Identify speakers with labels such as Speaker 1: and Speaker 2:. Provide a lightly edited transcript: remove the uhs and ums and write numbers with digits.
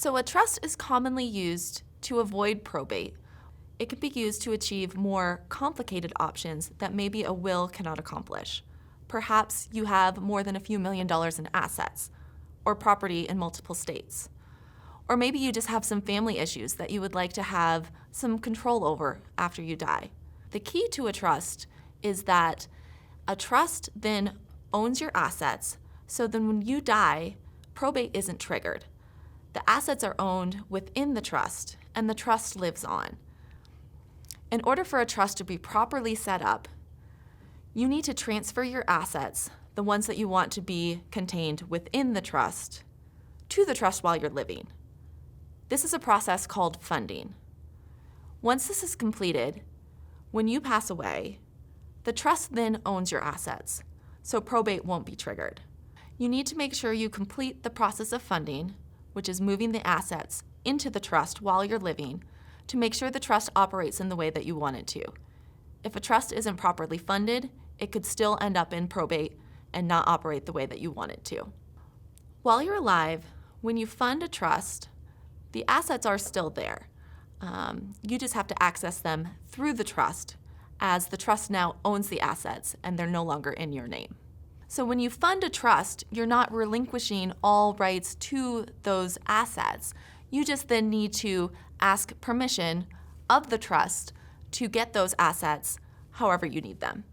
Speaker 1: So a trust is commonly used to avoid probate. It can be used to achieve more complicated options that maybe a will cannot accomplish. Perhaps you have more than a few $1,000,000 in assets, or property in multiple states. Or maybe you just have some family issues that you would like to have some control over after you die. The key to a trust is that a trust then owns your assets, so then when you die, probate isn't triggered. The assets are owned within the trust, and the trust lives on. In order for a trust to be properly set up, you need to transfer your assets, the ones that you want to be contained within the trust, to the trust while you're living. This is a process called funding. Once this is completed, when you pass away, the trust then owns your assets, so probate won't be triggered. You need to make sure you complete the process of funding, which is moving the assets into the trust while you're living, to make sure the trust operates in the way that you want it to. If a trust isn't properly funded, it could still end up in probate and not operate the way that you want it to. While you're alive, when you fund a trust, the assets are still there. You just have to access them through the trust, as the trust now owns the assets and they're no longer in your name. So when you fund a trust, you're not relinquishing all rights to those assets. You just then need to ask permission of the trust to get those assets however you need them.